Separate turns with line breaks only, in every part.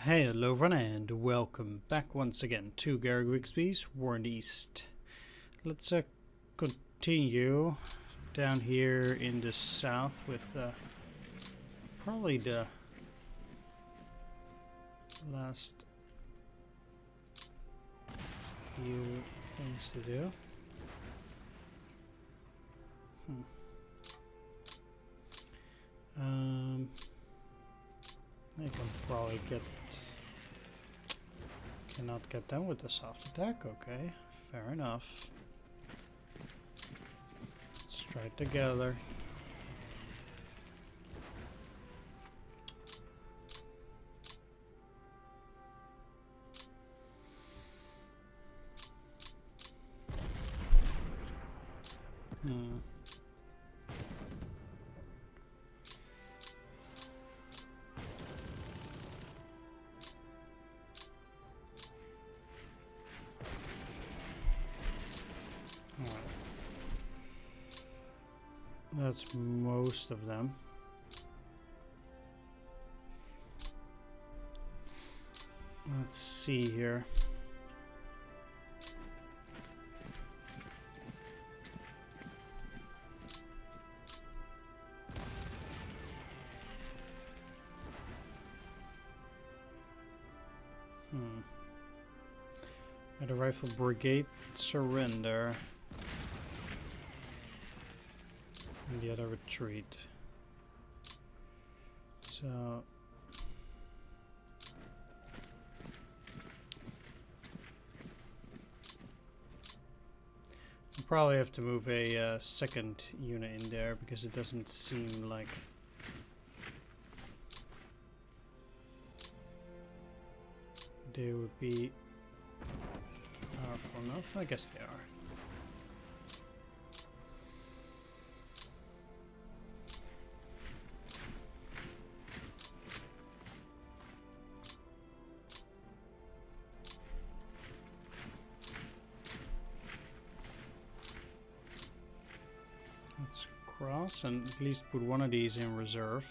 Hey, hello everyone, and welcome back once again to Gary Grigsby's War in the East. Let's continue down here in the south with probably the last few things to do. I can probably cannot get them with the soft attack. Okay, fair enough. Let's try it together. That's most of them. Let's see here. The rifle brigade surrender. And the other retreat. So we'll probably have to move a second unit in there because it doesn't seem like they would be powerful enough. I guess they are. Let's cross and at least put one of these in reserve.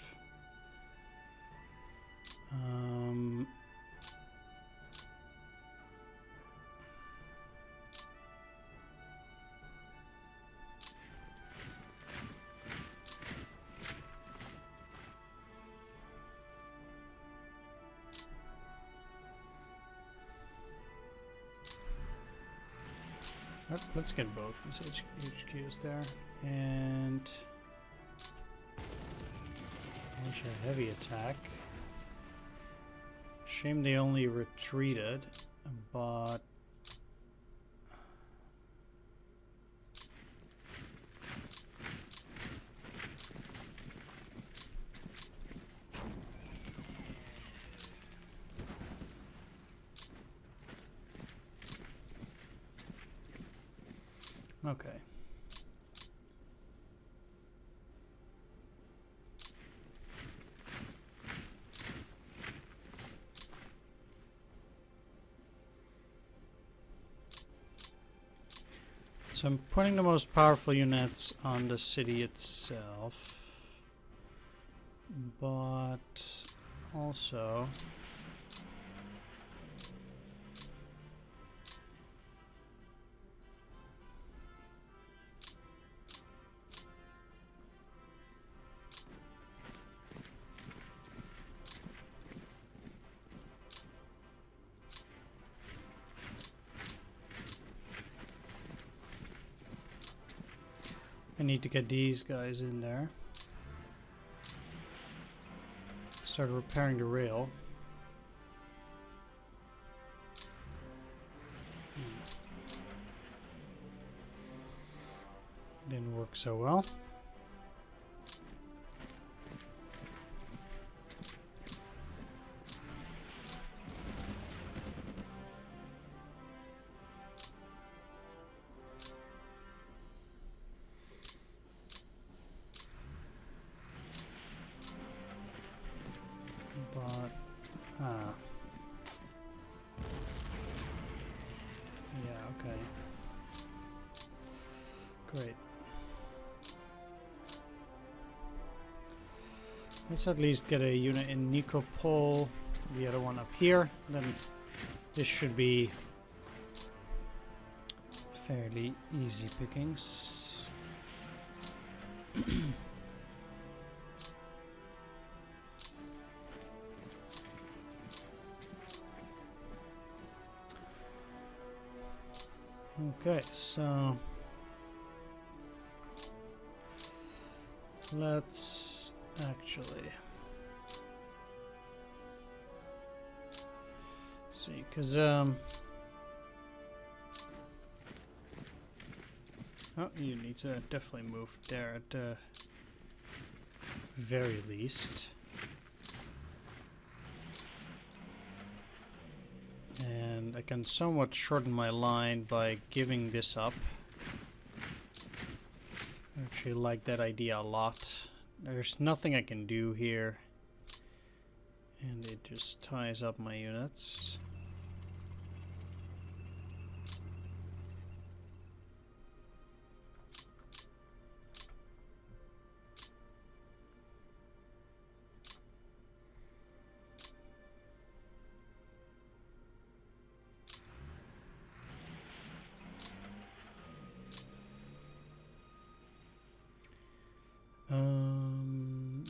Let's get both these HQs there, and launch a heavy attack. Shame they only retreated, but okay. So I'm putting the most powerful units on the city itself, but also I need to get these guys in there. Start repairing the rail. Didn't work so well. Yeah, okay. Great. Let's at least get a unit in Nikopol. the other one up here, then this should be fairly easy pickings. Okay, so let's actually see, because oh, you need to definitely move there at the very least. And I can somewhat shorten my line by giving this up. I actually like that idea a lot. There's nothing I can do here, and it just ties up my units.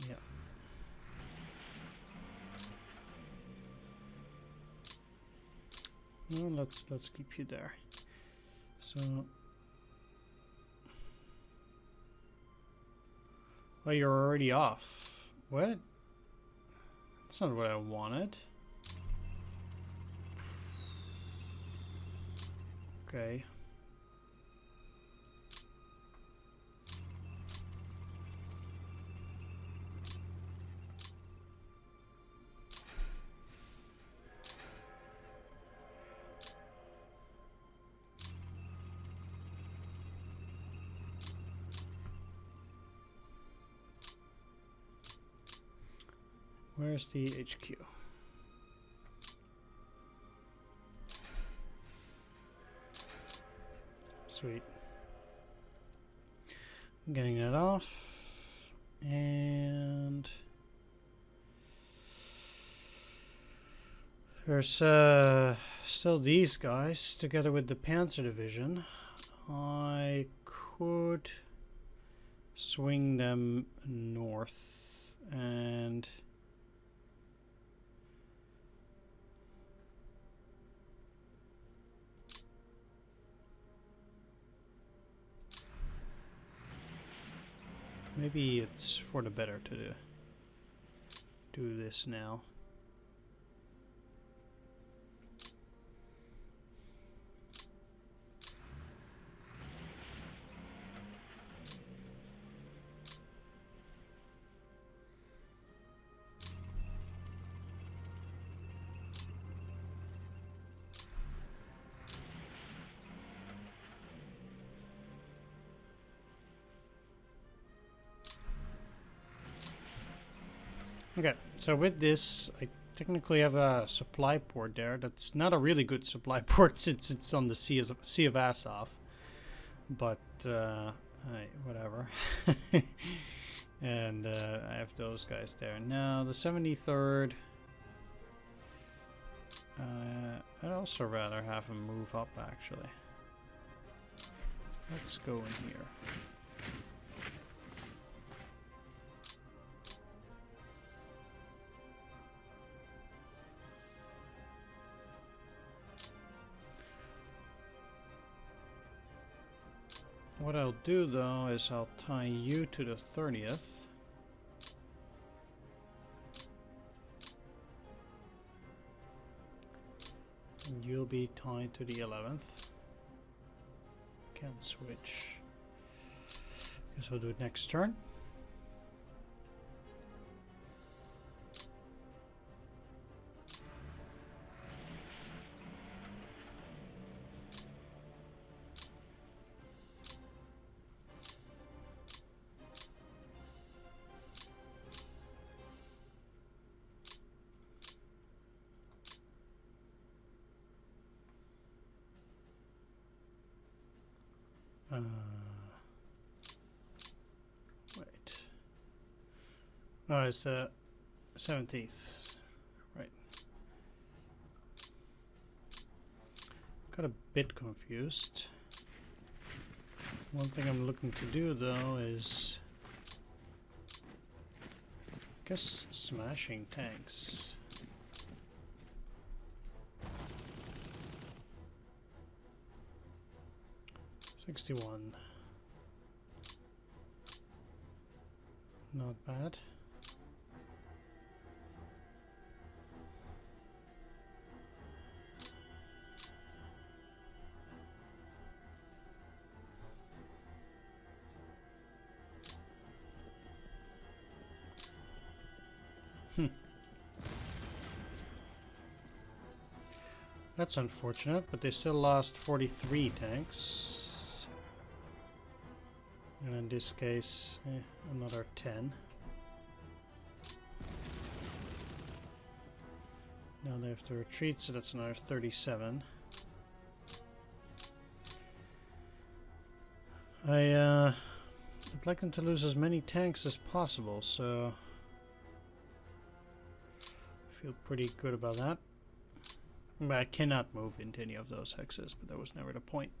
Yeah. No, let's keep you there. So, oh, you're already off. What? That's not what I wanted. Okay. Where's the HQ? Sweet. I'm getting that off. And there's still these guys together with the Panzer Division. I could swing them north and maybe it's for the better to do this now. Okay, so with this, I technically have a supply port there. That's not a really good supply port since it's on the Sea of Asov. But, whatever. And I have those guys there. Now, the 73rd, I'd also rather have them move up, actually. Let's go in here. What I'll do though is I'll tie you to the 30th. And you'll be tied to the 11th. Can switch. Guess we'll do it next turn. Wait. Oh, it's the 17th. Right. got a bit confused. One thing I'm looking to do though is, I guess, smashing tanks. $61. Not bad. That's unfortunate, but they still lost 43 tanks. And in this case, another 10. Now they have to retreat, so that's another 37. I'd like them to lose as many tanks as possible, so I feel pretty good about that. But I cannot move into any of those hexes, but that was never the point.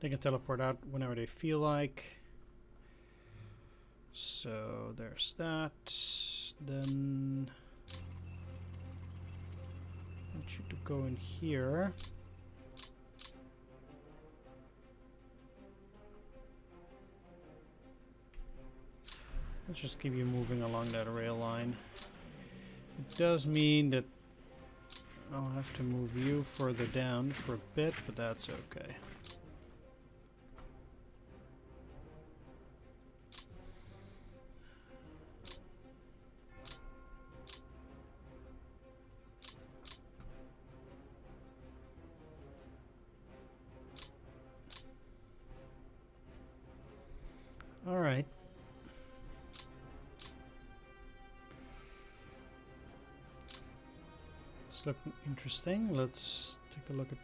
They can teleport out whenever they feel like. So there's that. Then I want you to go in here. Let's just keep you moving along that rail line. It does mean that I'll have to move you further down for a bit, but that's okay. All right. It's looking interesting. Let's take a look at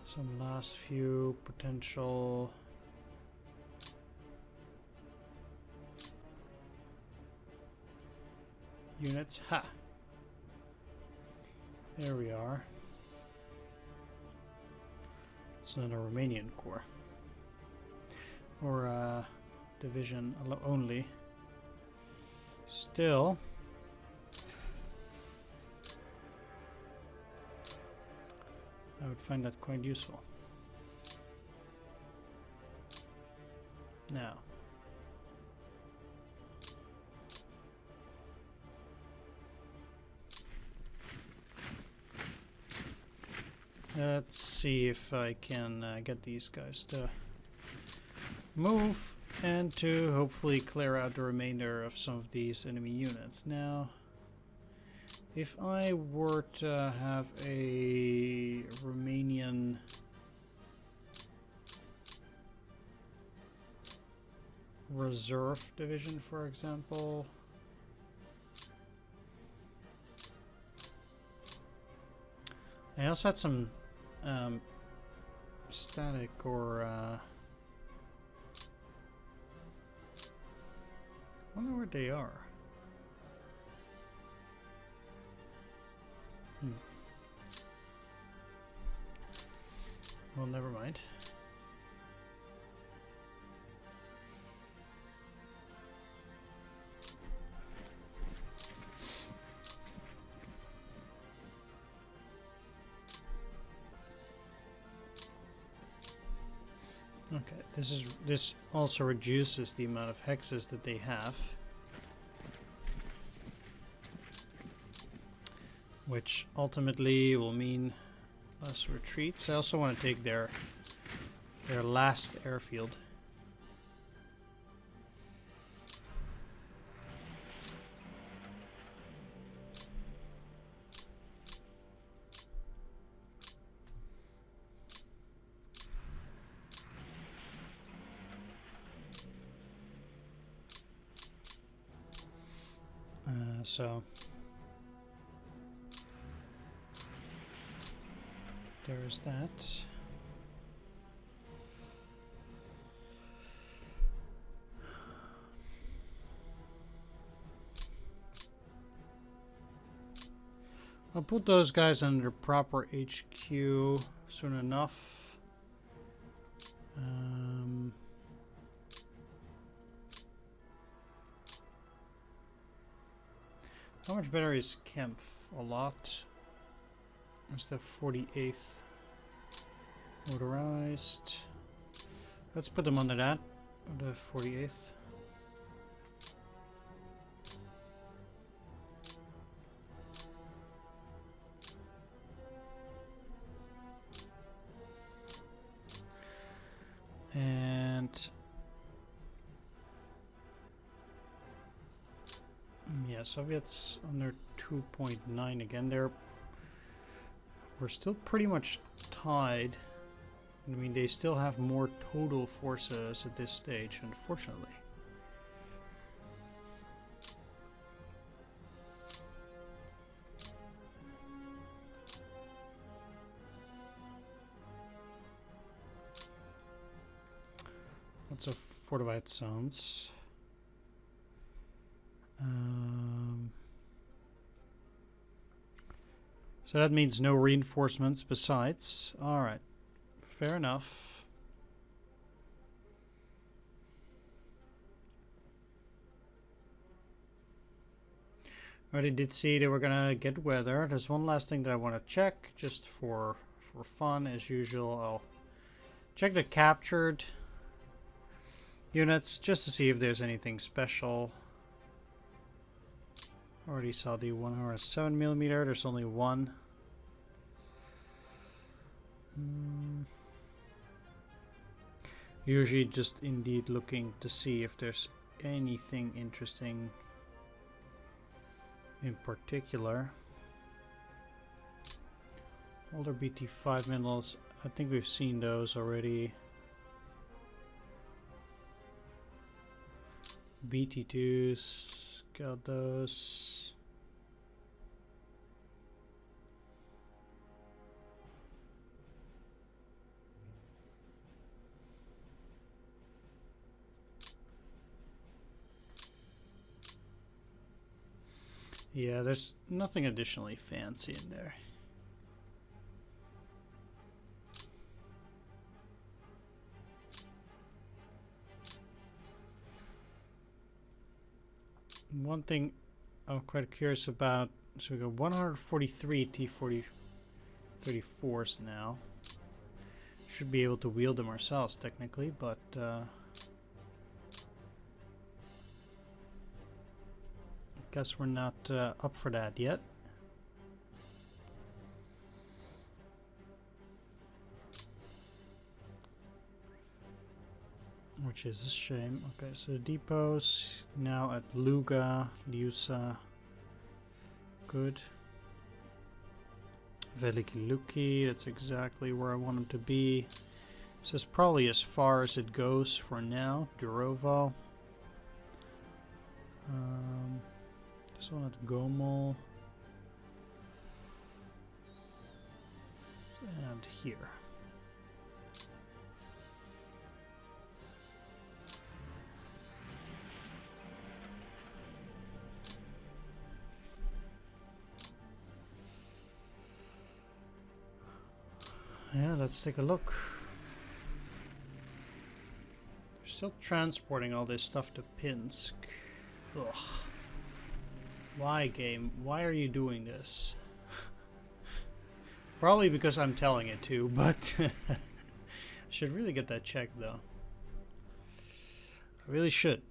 some last few potential units. Ha! There we are. It's not a Romanian corps. Or division only. Still, I would find that quite useful. Now, let's see if I can get these guys to move and to hopefully clear out the remainder of some of these enemy units. Now, if I were to have a Romanian reserve division, for example, I also had some static or I wonder where they are. Well, never mind. Okay, this also reduces the amount of hexes that they have, which ultimately will mean less retreats. I also want to take their last airfield. So there's that. I'll put those guys under proper HQ soon enough. How much better is Kempf? A lot. What's the 48th? Motorized. Let's put them under that. The 48th. And yeah, Soviets under 2.9 again. We're still pretty much tied. I mean, they still have more total forces at this stage, unfortunately. Lots of fortified zones. So that means no reinforcements besides. Alright, fair enough. Already did see that we're gonna get weather. There's one last thing that I want to check, just for fun as usual. I'll check the captured units just to see if there's anything special. Already saw the 107mm. There's only one. Usually just indeed looking to see if there's anything interesting in particular. Older BT5 minerals, I think we've seen those already. BT2s, got those. Yeah, there's nothing additionally fancy in there. One thing I'm quite curious about, so we got 143 T-40-34s now. Should be able to wield them ourselves technically, but guess we're not up for that yet. Which is a shame. Okay, so the depots now at Luga, Liusa. Good. Veliki Luki, that's exactly where I want them to be. So it's probably as far as it goes for now. Durovo. This one at Gomel. And here. Yeah, let's take a look. They're still transporting all this stuff to Pinsk. Ugh. Why, game? Why are you doing this? Probably because I'm telling it to, but I should really get that checked though. I really should.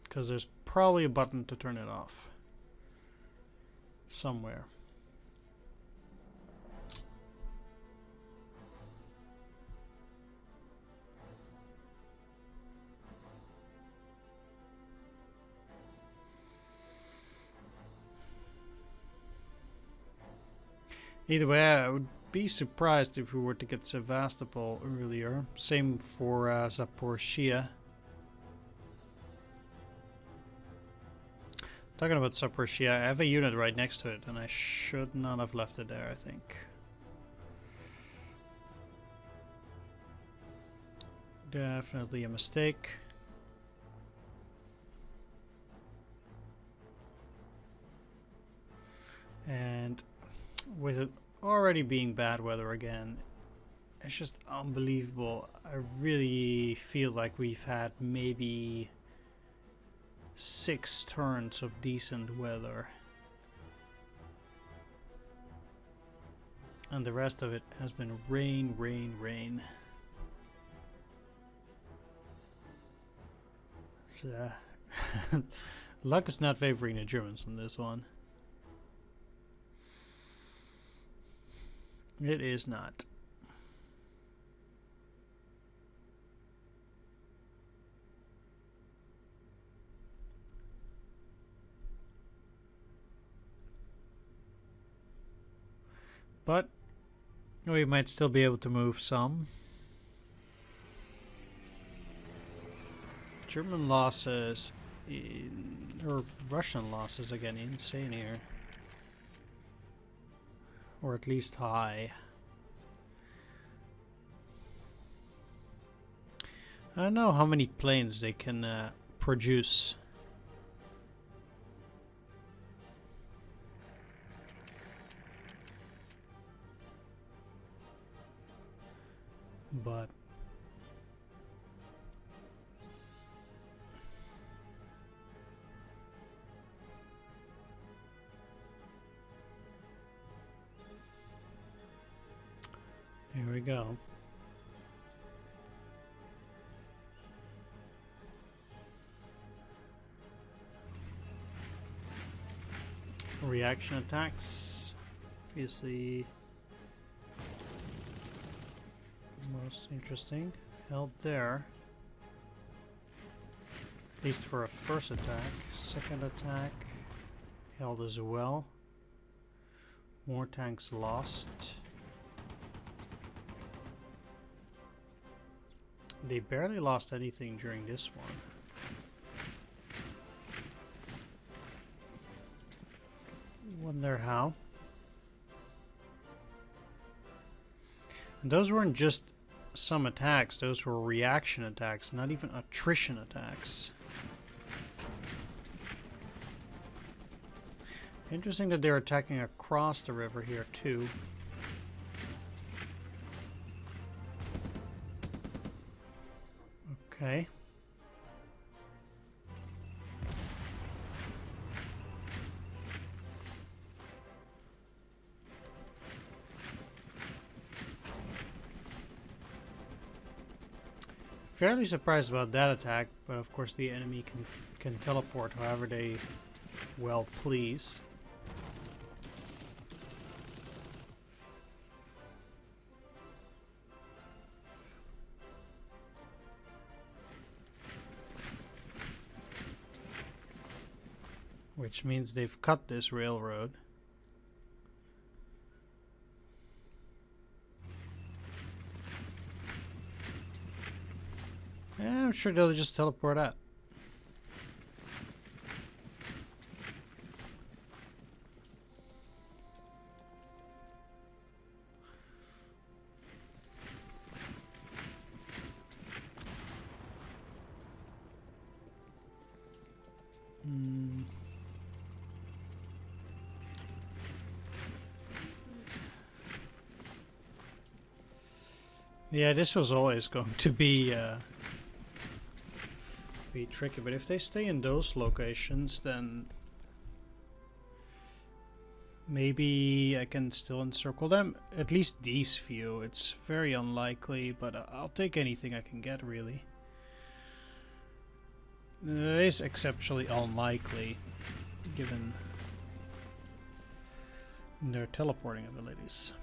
Because there's probably a button to turn it off. Somewhere. Either way, I would be surprised if we were to get Sevastopol earlier. Same for Zaporizhia. Talking about Zaporizhia, I have a unit right next to it, and I should not have left it there, I think. Definitely a mistake. with it already being bad weather again, it's just unbelievable. I really feel like we've had maybe 6 turns of decent weather. And the rest of it has been rain, rain, rain. It's, luck is not favoring the Germans on this one. It is not. But we might still be able to move some. German losses, or Russian losses again, insane here. Or at least high. I don't know how many planes they can produce. But here we go. Reaction attacks, obviously most interesting. Held there, at least for a first attack. Second attack held as well. More tanks lost. They barely lost anything during this one. Wonder how. And those weren't just some attacks, those were reaction attacks, not even attrition attacks. Interesting that they're attacking across the river here too. Okay. Fairly surprised about that attack, but of course the enemy can teleport however they well please. Which means they've cut this railroad. Yeah, I'm sure they'll just teleport out. Yeah, this was always going to be tricky, but if they stay in those locations, then maybe I can still encircle them. At least these few. It's very unlikely, but I'll take anything I can get, really. It is exceptionally unlikely, given their teleporting abilities.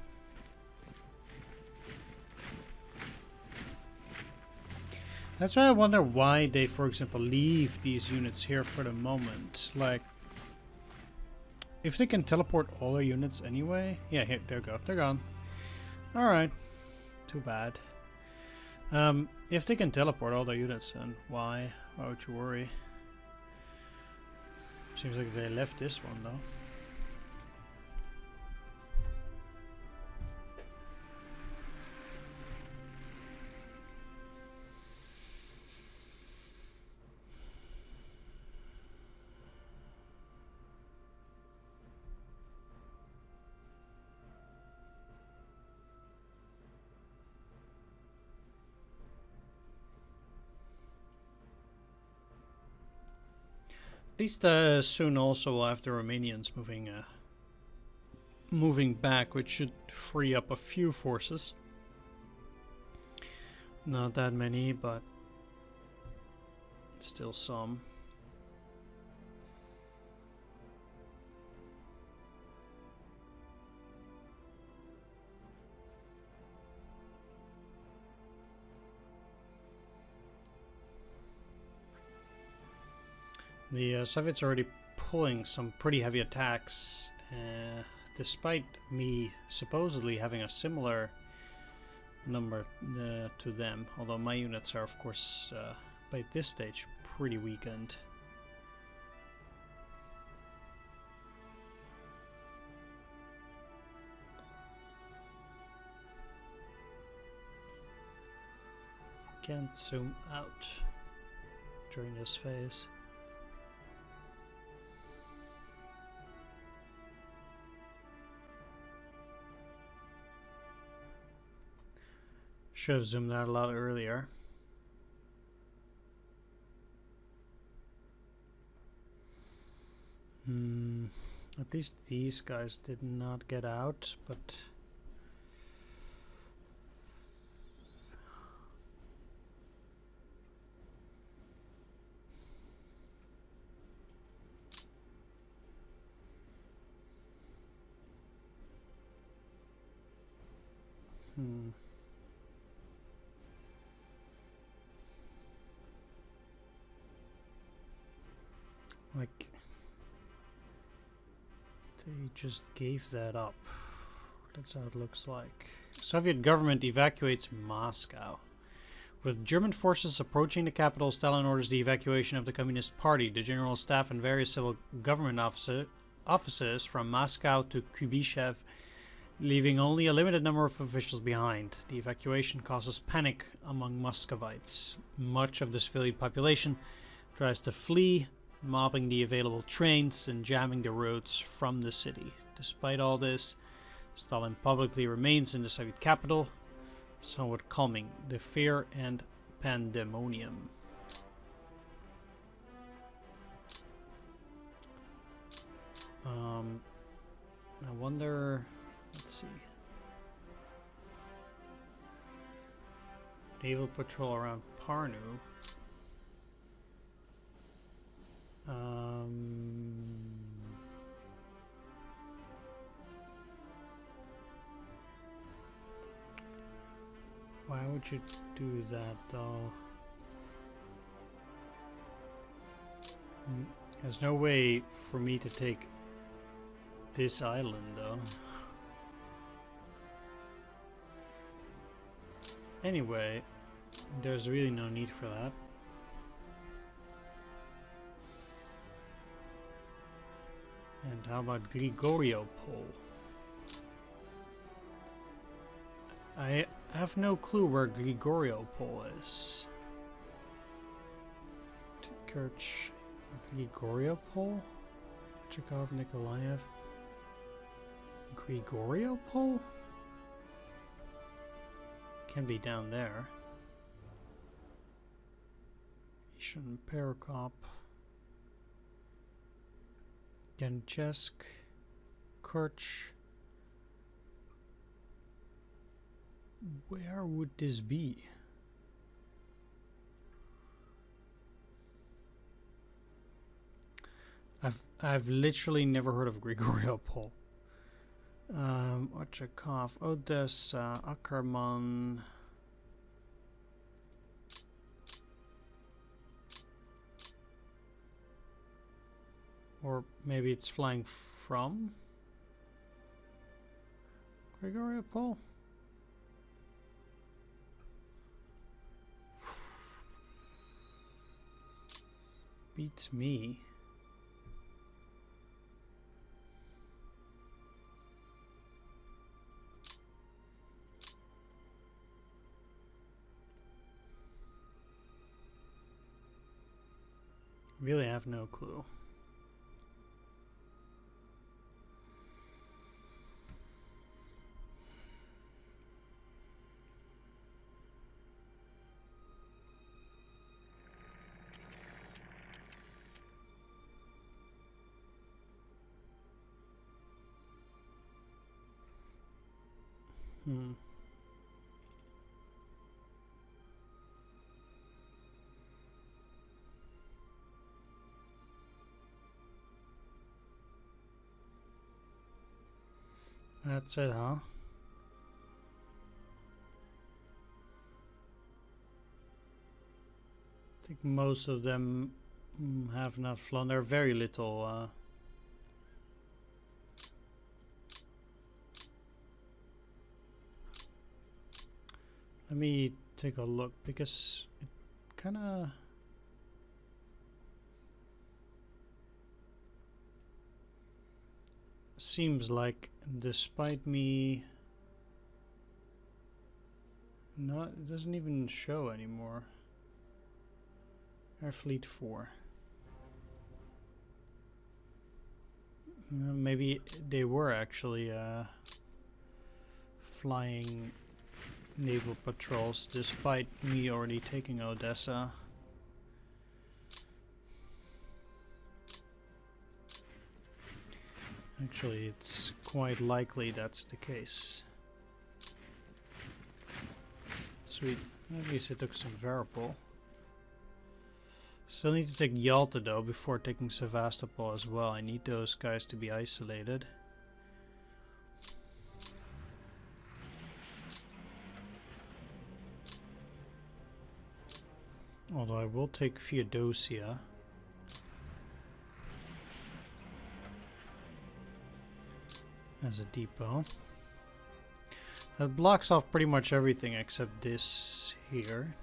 That's why I wonder why they, for example, leave these units here for the moment. Like, if they can teleport all their units anyway... Yeah, here, there we go. They're gone. Alright. Too bad. If they can teleport all their units, then why? Why would you worry? Seems like they left this one, though. least soon also we'll have the Romanians moving back, which should free up a few forces. Not that many, but still some. The Soviets are already pulling some pretty heavy attacks, despite me supposedly having a similar number to them, although my units are of course by this stage pretty weakened. Can't zoom out during this phase. Should have zoomed out a lot earlier. At least these guys did not get out, but like they just gave that up. That's how it looks like. Soviet government evacuates Moscow. With German forces approaching the capital, Stalin orders the evacuation of the Communist Party, the general staff, and various civil government offices from Moscow to Kuybyshev, leaving only a limited number of officials behind. The evacuation causes panic among Muscovites. Much of the civilian population tries to flee, mobbing the available trains and jamming the roads from the city. Despite all this, Stalin publicly remains in the Soviet capital, somewhat calming the fear and pandemonium. I wonder, let's see. Naval patrol around Parnu. Why would you do that though? There's no way for me to take this island though. Anyway, there's really no need for that. And how about Grigoriopol? I have no clue where Grigoriopol is. Kerch, Grigoriopol? Chikov, Nikolaev? Grigoriopol? Can be down there. Ishan Perekop. Genchesk. Kerch. Where would this be? I've literally never heard of Grigoriopol. Ochakov, Odessa, Ackerman. Or maybe it's flying from Grigoriopol? Beats me. Really have no clue. That's it, huh? I think most of them have not flown. There are very little. Let me take a look because it kind of. Seems like despite me. No, it doesn't even show anymore. Airfleet 4. Maybe they were actually flying naval patrols despite me already taking Odessa. Actually, it's quite likely that's the case. Sweet. At least I took some Sevastopol. Still need to take Yalta though before taking Sevastopol as well. I need those guys to be isolated. Although I will take Feodosia. As a depot. That blocks off pretty much everything except this here.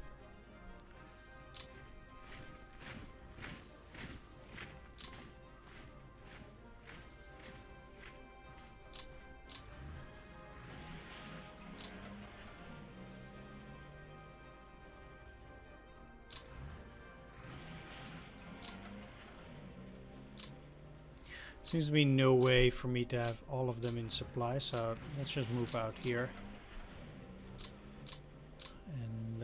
Seems to be no way for me to have all of them in supply, so let's just move out here. And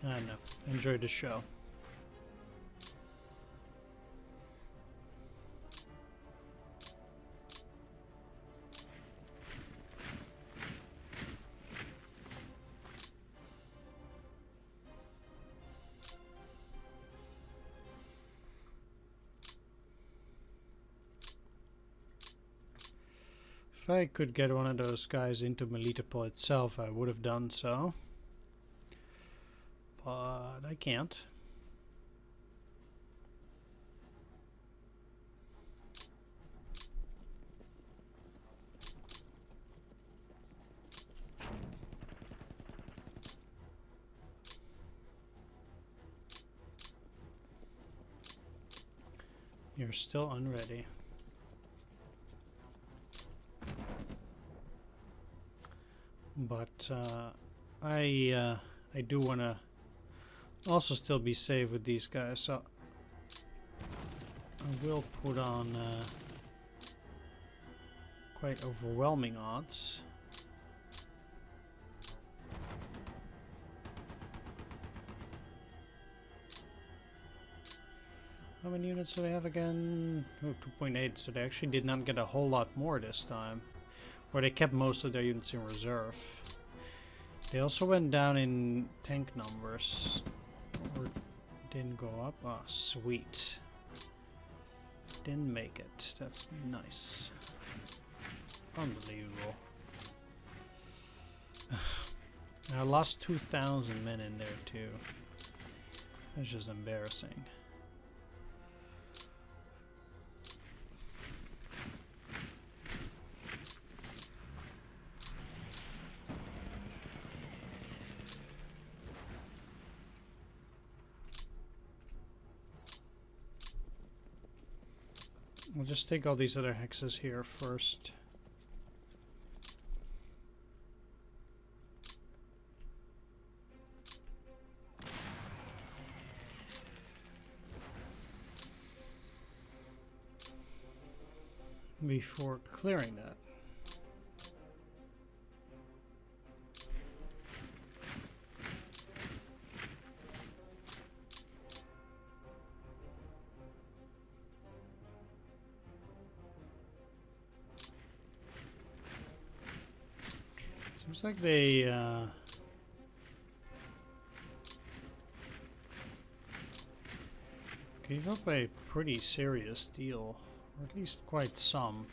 I don't know, enjoy the show. If I could get one of those guys into Melitopol itself, I would have done so. But I can't. You're still unready. But I do want to also still be safe with these guys, so I will put on quite overwhelming odds. How many units do they have again? Oh, 2.8, so they actually did not get a whole lot more this time. Or they kept most of their units in reserve. They also went down in tank numbers. Or didn't go up. Ah, sweet. Didn't make it. That's nice. Unbelievable. I lost 2,000 men in there too. That's just embarrassing. We'll just take all these other hexes here first. Before clearing that. Seems like they gave up a pretty serious deal, or at least quite some.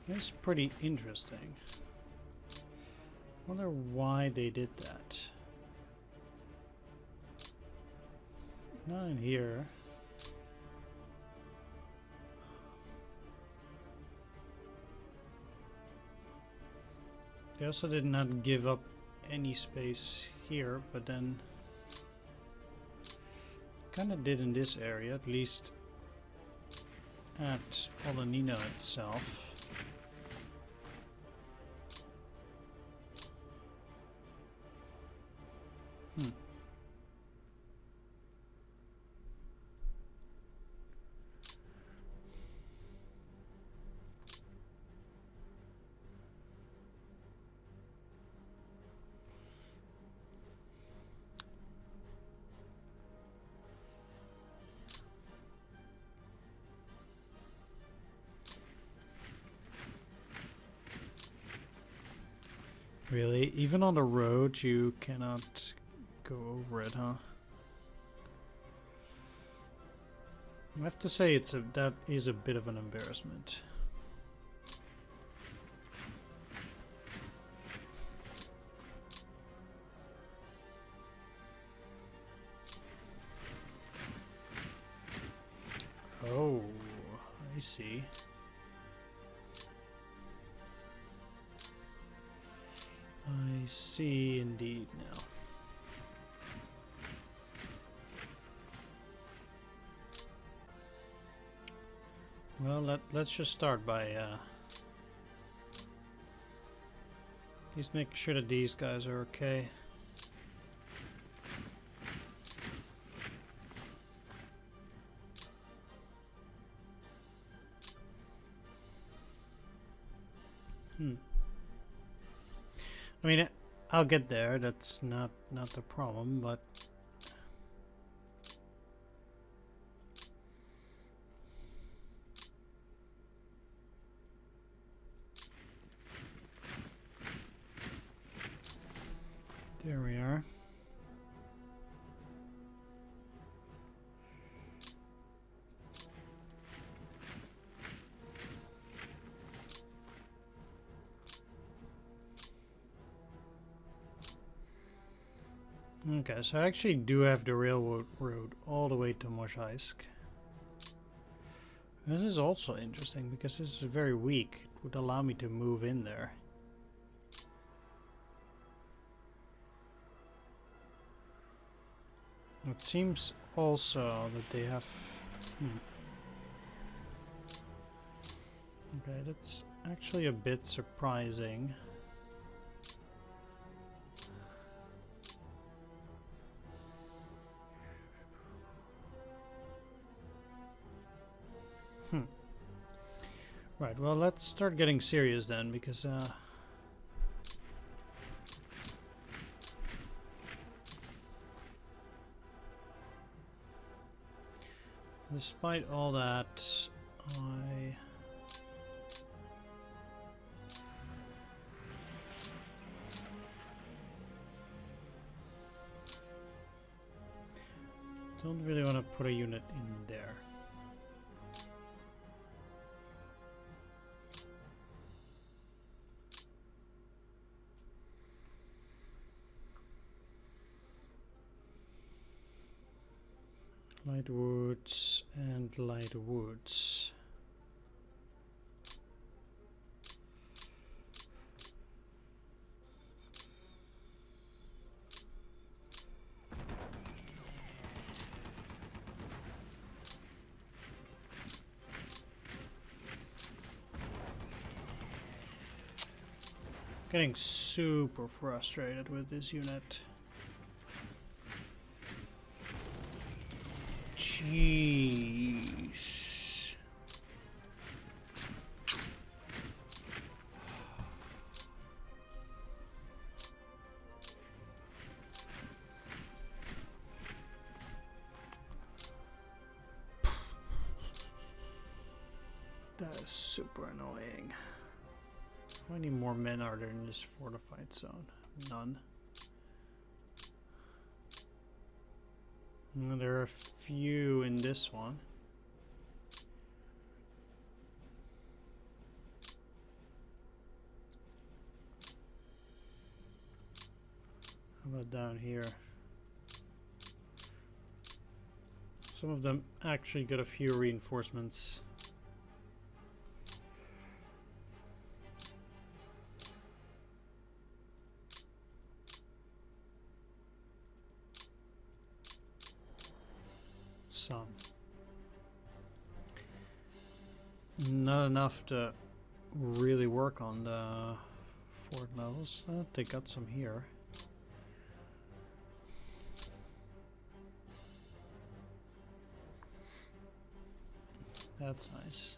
That's pretty interesting. Wonder why they did that. Not in here. They also did not give up any space here, but then kind of did in this area, at least at Olenina itself. Really? Even on the road you cannot go over it, huh? I have to say that is a bit of an embarrassment. Oh, I see. I see indeed now. Well, let's just start by just make sure that these guys are okay. I mean, I'll get there. That's not the problem, but there we are. Okay, so I actually do have the railroad road all the way to Moshaïsk. This is also interesting because this is very weak. It would allow me to move in there. It seems also that they have... Okay, that's actually a bit surprising. Right, well, let's start getting serious then, because despite all that, I don't really want to put a unit in there. Light woods and light woods. Getting super frustrated with this unit. Jeez. That is super annoying. How many more men are there in this fortified zone? None. And there are a few in this one. How about down here? Some of them actually got a few reinforcements. Some. Not enough to really work on the fort levels. They got some here. That's nice.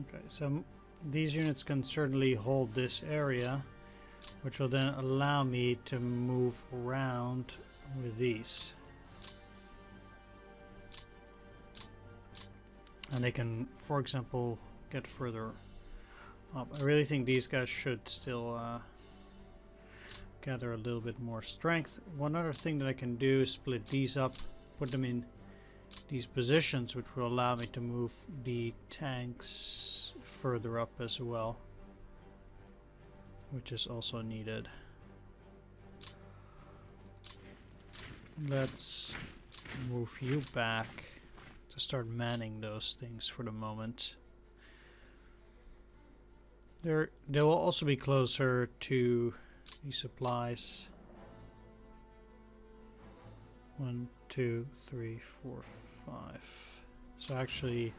Okay, so these units can certainly hold this area, which will then allow me to move around with these. And they can, for example, get further up. I really think these guys should still gather a little bit more strength. One other thing that I can do is split these up, put them in these positions, which will allow me to move the tanks further up as well, which is also needed. Let's move you back to start manning those things for the moment. They will also be closer to the supplies. 1, 2, 3, 4, 5. So actually,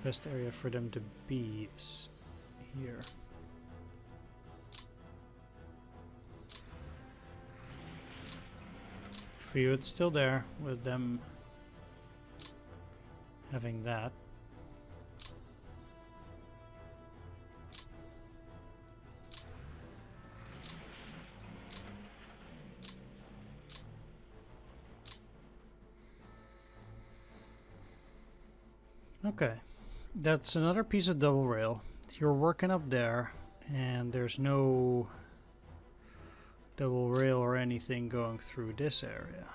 best area for them to be is here. For you, it's still there with them having that. Okay, that's another piece of double rail. You're working up there, and there's no double rail or anything going through this area.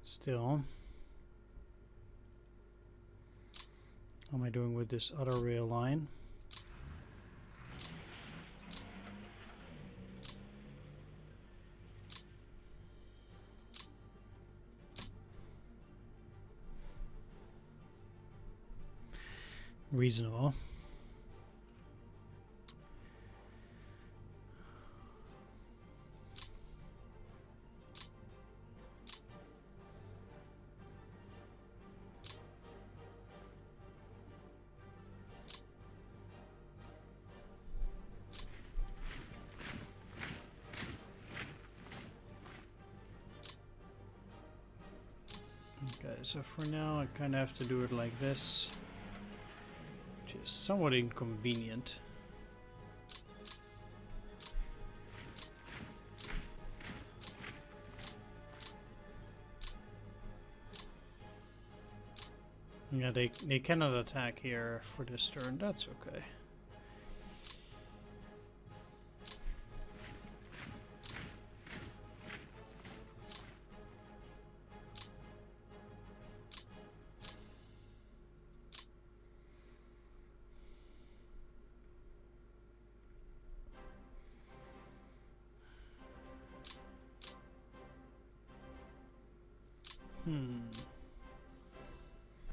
Still, how am I doing with this other rail line? Reasonable. Okay, so for now I kind of have to do it like this, which is somewhat inconvenient. Yeah, they cannot attack here for this turn, that's okay. Hmm.